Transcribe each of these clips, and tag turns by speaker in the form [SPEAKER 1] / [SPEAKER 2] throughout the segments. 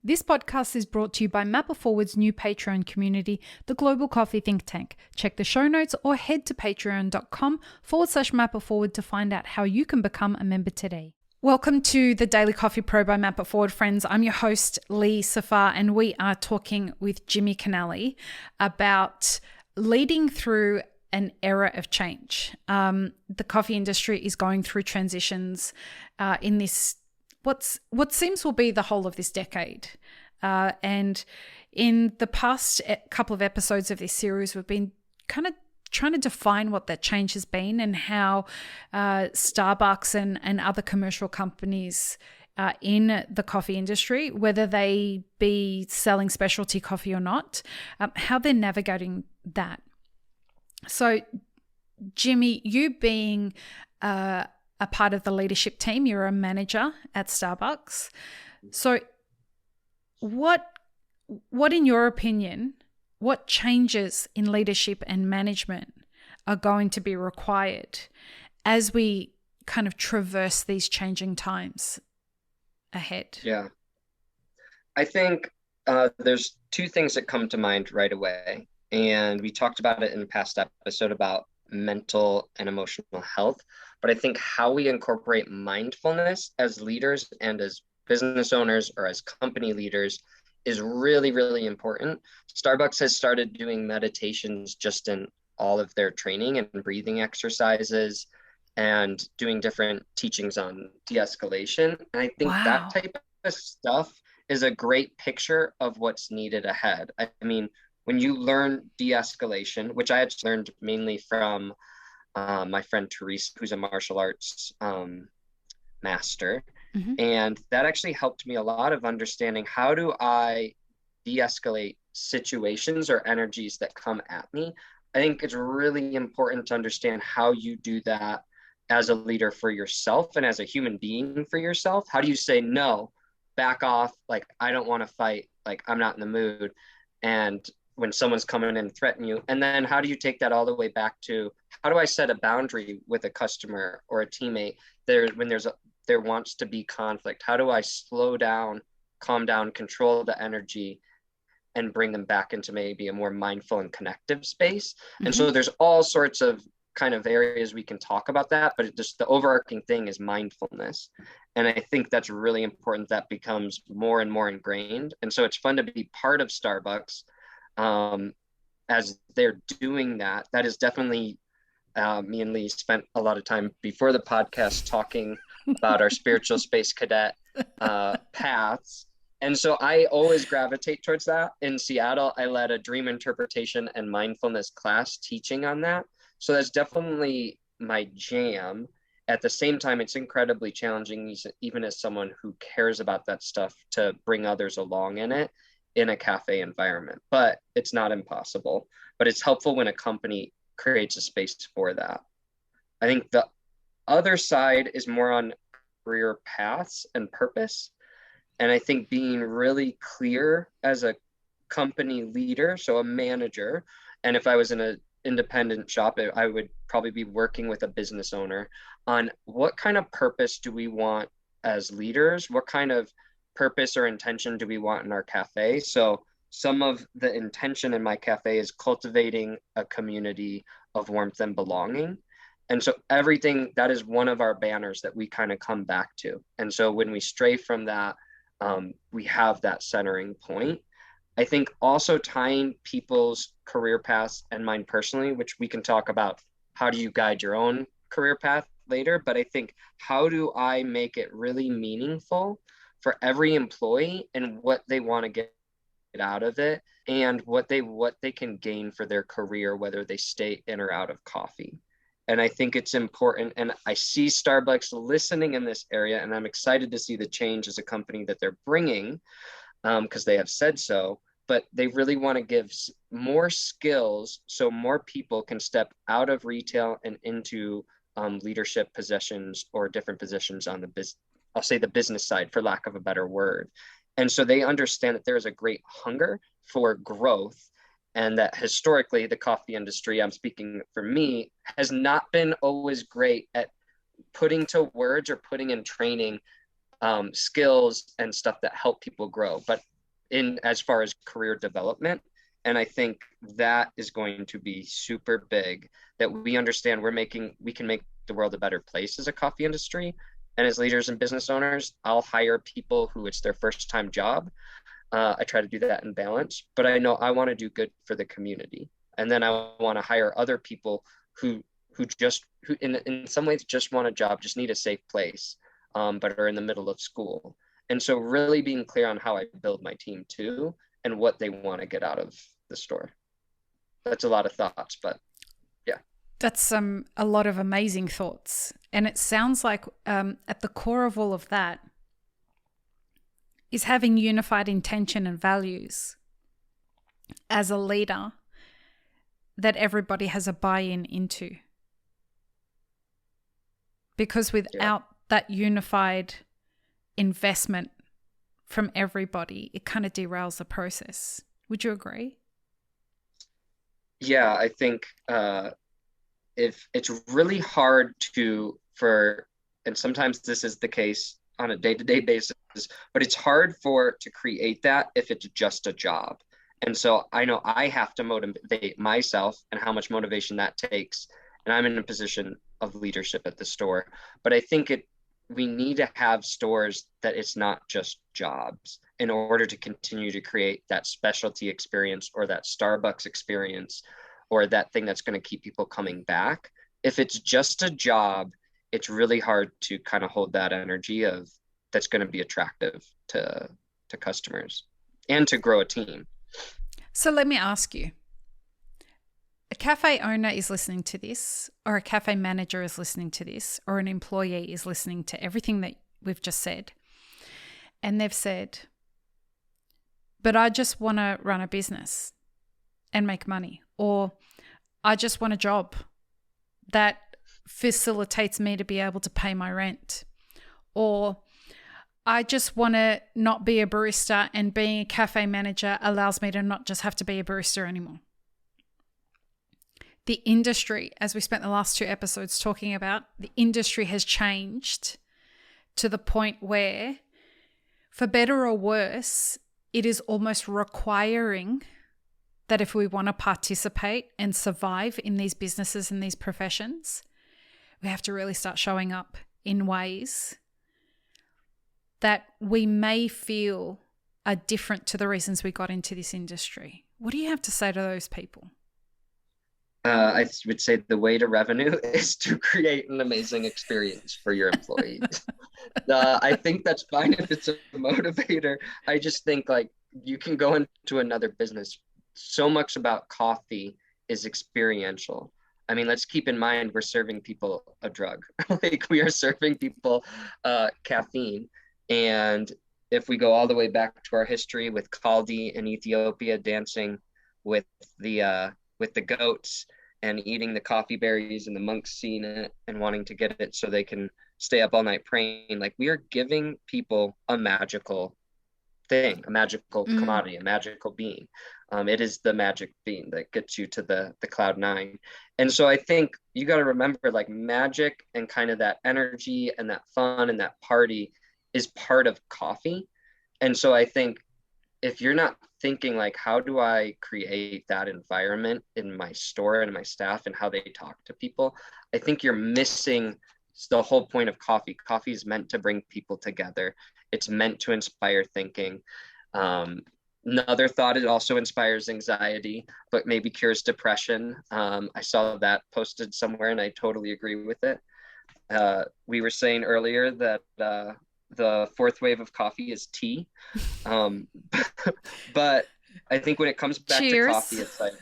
[SPEAKER 1] This podcast is brought to you by Mapper Forward's new Patreon community, the Global Coffee Think Tank. Check the show notes or head to patreon.com/Mapper Forward to find out how you can become a member today. Welcome to the Daily Coffee Pro by Mapper Forward, friends. I'm your host, Lee Safar, and we are talking with Jimmy Canali about leading through an era of change. The coffee industry is going through transitions in this what seems will be the whole of this decade. And in the past couple of episodes of this series, we've been kind of trying to define what that change has been and how Starbucks and other commercial companies in the coffee industry, whether they be selling specialty coffee or not, how they're navigating that. So, Jimmy, you being a part of the leadership team, you're a manager at Starbucks. So what in your opinion, what changes in leadership and management are going to be required as we kind of traverse these changing times ahead?
[SPEAKER 2] Yeah, I think there's two things that come to mind right away. And we talked about it in the past episode about mental and emotional health. But I think how we incorporate mindfulness as leaders and as business owners or as company leaders is really, really important. Starbucks has started doing meditations just in all of their training and breathing exercises and doing different teachings on de-escalation. And I think that type of stuff is a great picture of what's needed ahead. I mean, when you learn de-escalation, which I had learned mainly from my friend Teresa, who's a martial arts master. Mm-hmm. And that actually helped me a lot of understanding how do I de-escalate situations or energies that come at me. I think it's really important to understand how you do that as a leader for yourself and as a human being for yourself. How do you say, no, back off, like, I don't want to fight, like, I'm not in the mood. And when someone's coming in and threaten you, and then how do you take that all the way back to how do I set a boundary with a customer or a teammate when there wants to be conflict? How do I slow down, calm down, control the energy, and bring them back into maybe a more mindful and connective space? Mm-hmm. And so there's all sorts of kind of areas we can talk about that, but just the overarching thing is mindfulness. And I think that's really important. That becomes more and more ingrained. And so it's fun to be part of Starbucks as they're doing that. That is definitely me and Lee spent a lot of time before the podcast talking about our spiritual space cadet paths. And so I always gravitate towards that. In Seattle, I led a dream interpretation and mindfulness class teaching on that. So that's definitely my jam. At the same time, it's incredibly challenging, even as someone who cares about that stuff, to bring others along in it in a cafe environment. But it's not impossible. But it's helpful when a company creates a space for that. I think the other side is more on career paths and purpose. And I think being really clear as a company leader, so a manager, and if I was in an independent shop, I would probably be working with a business owner on what kind of purpose do we want as leaders? What kind of purpose or intention do we want in our cafe? So some of the intention in my cafe is cultivating a community of warmth and belonging. And so everything that is one of our banners that we kind of come back to. And so when we stray from that, we have that centering point. I think also tying people's career paths and mine personally, which we can talk about how do you guide your own career path later, but I think how do I make it really meaningful for every employee and what they want to get out of it and what they can gain for their career, whether they stay in or out of coffee. And I think it's important, and I see Starbucks listening in this area, and I'm excited to see the change as a company that they're bringing, because they have said so, but they really want to give more skills so more people can step out of retail and into leadership positions or different positions on I'll say the business side, for lack of a better word. And so they understand that there is a great hunger for growth, and that historically the coffee industry, I'm speaking for me, has not been always great at putting to words or putting in training skills and stuff that help people grow. But in as far as career development. And I think that is going to be super big, that we understand we can make the world a better place as a coffee industry. And as leaders and business owners, I'll hire people who it's their first time job. I try to do that in balance, but I know I want to do good for the community. And then I want to hire other people who in some ways just want a job, just need a safe place, but are in the middle of school. And so really being clear on how I build my team too, and what they want to get out of the store. That's a lot of thoughts, but yeah.
[SPEAKER 1] That's a lot of amazing thoughts. And it sounds like at the core of all of that is having unified intention and values as a leader that everybody has a buy-in into. Because without that unified investment from everybody, it kind of derails the process. Would you agree?
[SPEAKER 2] Yeah, I think if it's really hard and sometimes this is the case on a day-to-day basis, but it's hard to create that if it's just a job. And so I know I have to motivate myself, and how much motivation that takes. And I'm in a position of leadership at the store, but I think we need to have stores that it's not just jobs in order to continue to create that specialty experience, or that Starbucks experience, or that thing that's going to keep people coming back. If it's just a job, it's really hard to kind of hold that energy that's going to be attractive to customers and to grow a team.
[SPEAKER 1] So let me ask you, a cafe owner is listening to this, or a cafe manager is listening to this, or an employee is listening to everything that we've just said, and they've said, but I just want to run a business and make money, or I just want a job that facilitates me to be able to pay my rent, or I just want to not be a barista, and being a cafe manager allows me to not just have to be a barista anymore. The industry, as we spent the last 2 episodes talking about, the industry has changed to the point where, for better or worse, it is almost requiring that if we want to participate and survive in these businesses and these professions, we have to really start showing up in ways that we may feel are different to the reasons we got into this industry. What do you have to say to those people?
[SPEAKER 2] I would say the way to revenue is to create an amazing experience for your employees. I think that's fine if it's a motivator. I just think like you can go into another business. So much about coffee is experiential. I mean, let's keep in mind we're serving people a drug. Like we are serving people caffeine. And if we go all the way back to our history with Kaldi in Ethiopia dancing with the goats and eating the coffee berries, and the monks seeing it and wanting to get it so they can stay up all night praying, like we are giving people a magical thing, a magical commodity, a magical being. It is the magic bean that gets you to the cloud 9. And so I think you got to remember, like, magic and kind of that energy and that fun and that party is part of coffee. And so I think if you're not thinking like, how do I create that environment in my store and my staff and how they talk to people, I think you're missing the whole point of coffee. Coffee is meant to bring people together. It's meant to inspire thinking. Another thought, it also inspires anxiety, but maybe cures depression. I saw that posted somewhere and I totally agree with it. We were saying earlier that the 4th wave of coffee is tea. But I think when it comes back
[SPEAKER 1] Cheers.
[SPEAKER 2] to coffee, it's like,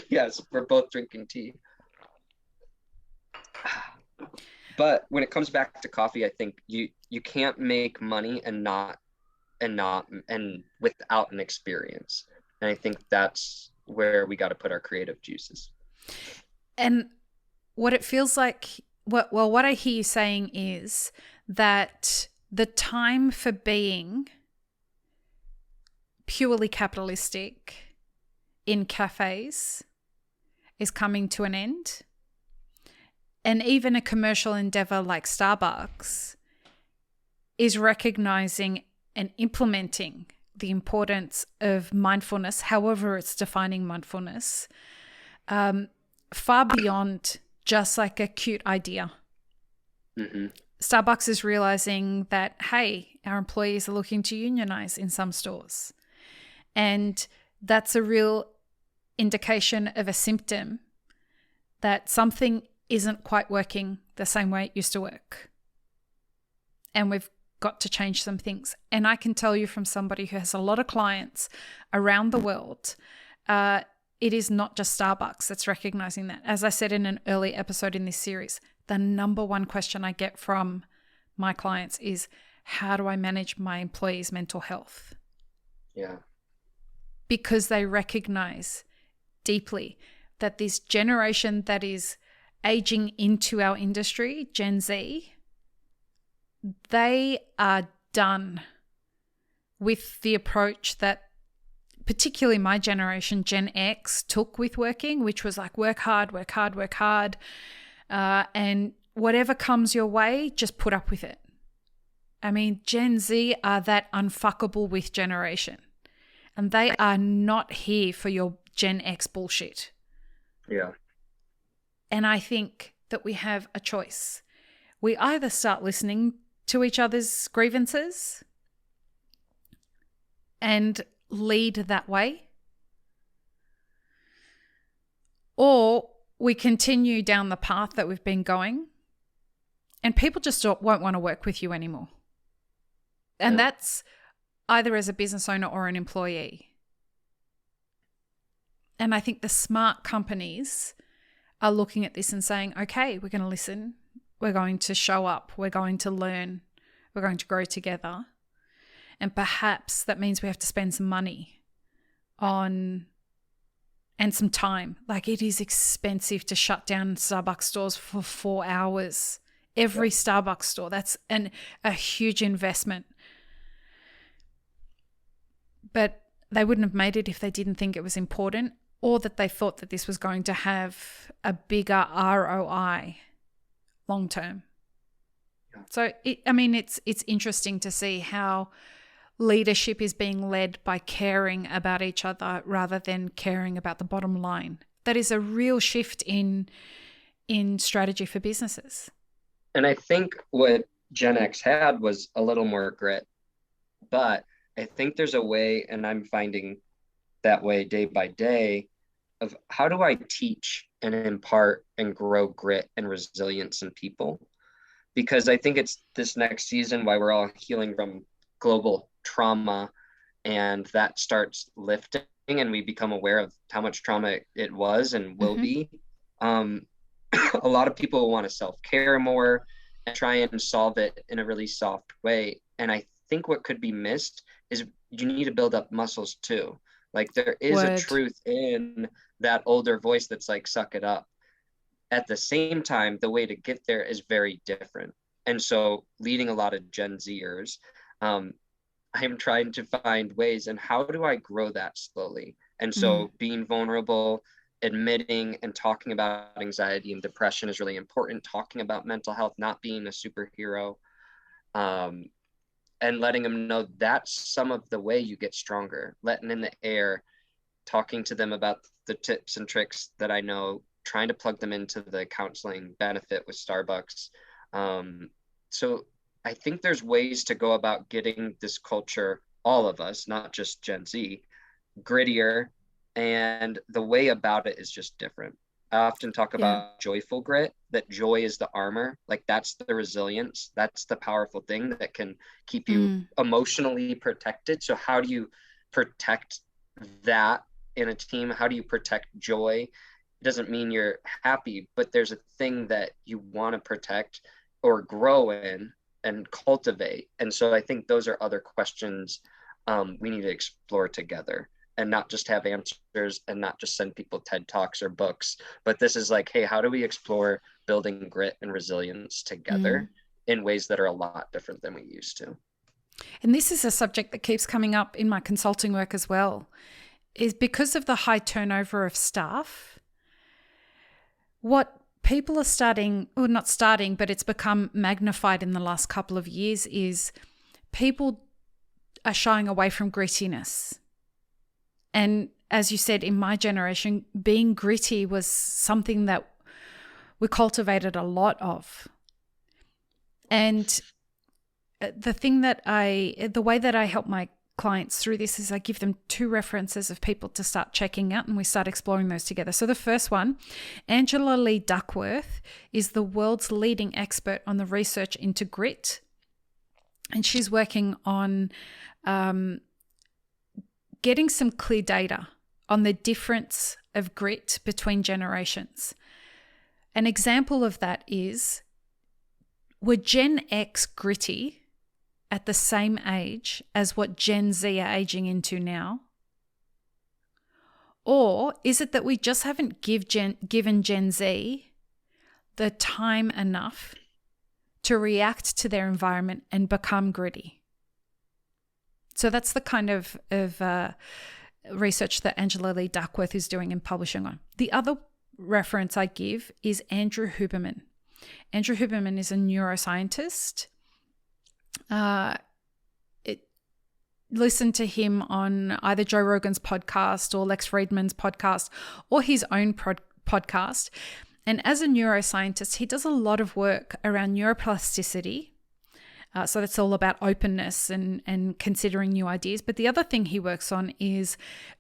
[SPEAKER 2] yes, we're both drinking tea. But when it comes back to coffee, I think you can't make money and without an experience. And I think that's where we got to put our creative juices. And
[SPEAKER 1] what it feels like, what I hear you saying is that the time for being purely capitalistic in cafes is coming to an end. And even a commercial endeavor like Starbucks is recognizing and implementing the importance of mindfulness, however it's defining mindfulness, far beyond just like a cute idea.
[SPEAKER 2] Mm-hmm.
[SPEAKER 1] Starbucks is realizing that, hey, our employees are looking to unionize in some stores. And that's a real indication of a symptom that something isn't quite working the same way it used to work. And we've got to change some things. And I can tell you from somebody who has a lot of clients around the world, it is not just Starbucks that's recognizing that. As I said in an early episode in this series, the number one question I get from my clients is, how do I manage my employees' mental health?
[SPEAKER 2] Yeah.
[SPEAKER 1] Because they recognize deeply that this generation that is aging into our industry, Gen Z, they are done with the approach that particularly my generation, Gen X, took with working, which was like work hard, work hard, work hard. And whatever comes your way, just put up with it. I mean, Gen Z are that unfuckable with generation. And they are not here for your Gen X bullshit.
[SPEAKER 2] Yeah.
[SPEAKER 1] And I think that we have a choice. We either start listening to each other's grievances and lead that way, or we continue down the path that we've been going and people just won't want to work with you anymore. And that's either as a business owner or an employee. And I think the smart companies are looking at this and saying, okay, we're going to listen. We're going to show up. We're going to learn. We're going to grow together. And perhaps that means we have to spend some money on and some time. Like, it is expensive to shut down Starbucks stores for 4 hours. Every Starbucks store. That's a huge investment. But they wouldn't have made it if they didn't think it was important, or that they thought that this was going to have a bigger ROI long term. Yeah. So, it's interesting to see how leadership is being led by caring about each other rather than caring about the bottom line. That is a real shift in strategy for businesses.
[SPEAKER 2] And I think what Gen X had was a little more grit, but I think there's a way, and I'm finding that way day by day, of how do I teach and impart and grow grit and resilience in people? Because I think it's this next season why we're all healing from global trauma, and that starts lifting and we become aware of how much trauma it was and will be. A lot of people want to self-care more and try and solve it in a really soft way. And I think what could be missed is you need to build up muscles too. Like, there is a truth in that older voice that's like, suck it up. At the same time, the way to get there is very different. And so leading a lot of Gen Zers, I'm trying to find ways, and how do I grow that slowly? And so being vulnerable, admitting and talking about anxiety and depression is really important. Talking about mental health, not being a superhero, and letting them know that's some of the way you get stronger. Letting in the air, talking to them about the tips and tricks that I know, trying to plug them into the counseling benefit with Starbucks. So I think there's ways to go about getting this culture, all of us, not just Gen Z, grittier, and the way about it is just different. I often talk about joyful grit, that joy is the armor. Like, that's the resilience. That's the powerful thing that can keep you emotionally protected. So how do you protect that in a team? How do you protect joy? It doesn't mean you're happy, but there's a thing that you want to protect or grow in and cultivate. And so I think those are other questions we need to explore together, and not just have answers and not just send people TED Talks or books, but this is like, hey, how do we explore building grit and resilience together in ways that are a lot different than we used to?
[SPEAKER 1] And this is a subject that keeps coming up in my consulting work as well, is because of the high turnover of staff, what people are starting, or not starting, but it's become magnified in the last couple of years, is people are shying away from grittiness. And as you said, in my generation, being gritty was something that we cultivated a lot of. And the way that I help my clients through this is I give them 2 references of people to start checking out, and we start exploring those together. So the first one, Angela Lee Duckworth, is the world's leading expert on the research into grit. And she's working on getting some clear data on the difference of grit between generations. An example of that is, were Gen X gritty at the same age as what Gen Z are aging into now? Or is it that we just haven't given Gen Z the time enough to react to their environment and become gritty? So that's the kind of research that Angela Lee Duckworth is doing and publishing on. The other reference I give is Andrew Huberman. Andrew Huberman is a neuroscientist. Listen to him on either Joe Rogan's podcast or Lex Fridman's podcast or his own podcast. And as a neuroscientist, he does a lot of work around neuroplasticity. So that's all about openness and considering new ideas. But the other thing he works on is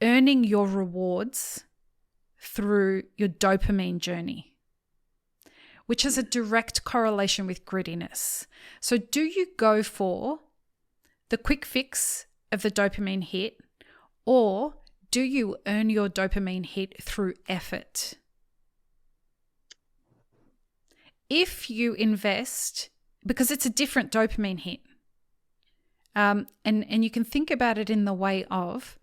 [SPEAKER 1] earning your rewards through your dopamine journey, which has a direct correlation with grittiness. So do you go for the quick fix of the dopamine hit, or do you earn your dopamine hit through effort? If you invest, because it's a different dopamine hit, and you can think about it in the way of,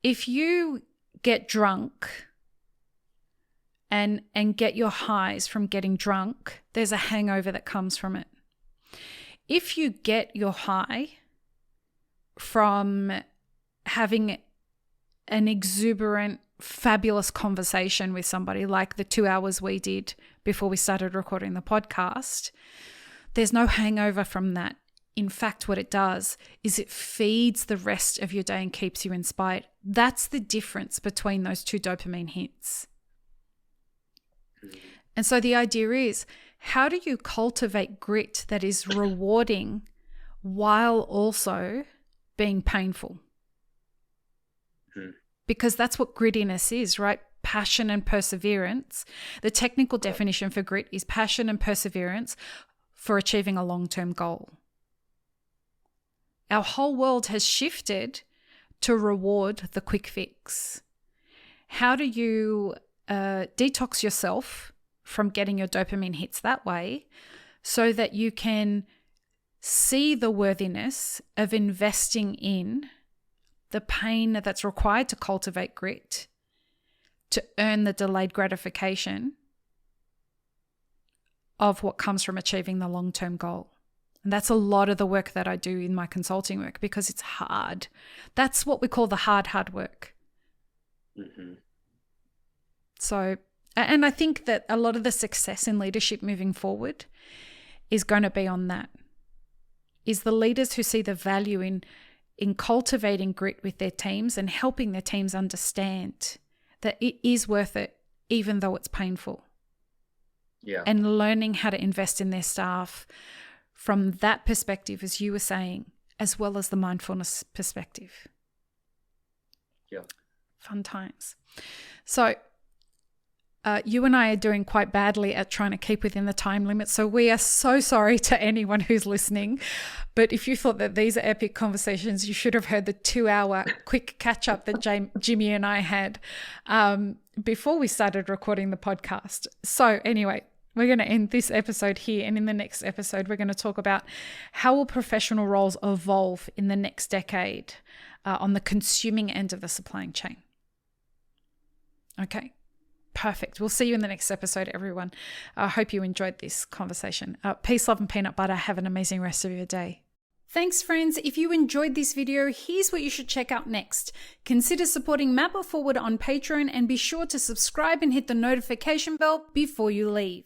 [SPEAKER 1] if you get drunk and get your highs from getting drunk, there's a hangover that comes from it. If you get your high from having an exuberant, fabulous conversation with somebody, like the 2 hours we did before we started recording the podcast, there's no hangover from that. In fact, what it does is it feeds the rest of your day and keeps you inspired. That's the difference between those 2 dopamine hits. And so the idea is, how do you cultivate grit that is rewarding while also being painful? Because that's what grittiness is, right? Passion and perseverance. The technical definition for grit is passion and perseverance for achieving a long-term goal. Our whole world has shifted to reward the quick fix. How do you detox yourself from getting your dopamine hits that way so that you can see the worthiness of investing in the pain that's required to cultivate grit, to earn the delayed gratification of what comes from achieving the long-term goal? And that's a lot of the work that I do in my consulting work, because it's hard. That's what we call the hard work. Mm-hmm. So, and I think that a lot of the success in leadership moving forward is going to be on that. Is the leaders who see the value in cultivating grit with their teams and helping their teams understand that it is worth it, even though it's painful.
[SPEAKER 2] Yeah.
[SPEAKER 1] And learning how to invest in their staff from that perspective, as you were saying, as well as the mindfulness perspective.
[SPEAKER 2] Yeah.
[SPEAKER 1] Fun times. So you and I are doing quite badly at trying to keep within the time limit. So we are so sorry to anyone who's listening. But if you thought that these are epic conversations, you should have heard the 2-hour quick catch up that Jimmy and I had before we started recording the podcast. So anyway, we're going to end this episode here. And in the next episode, we're going to talk about how will professional roles evolve in the next decade on the consuming end of the supply chain. Okay. Perfect. We'll see you in the next episode, everyone. I hope you enjoyed this conversation. Peace, love, and peanut butter. Have an amazing rest of your day. Thanks, friends. If you enjoyed this video, here's what you should check out next. Consider supporting Map It Forward on Patreon, and be sure to subscribe and hit the notification bell before you leave.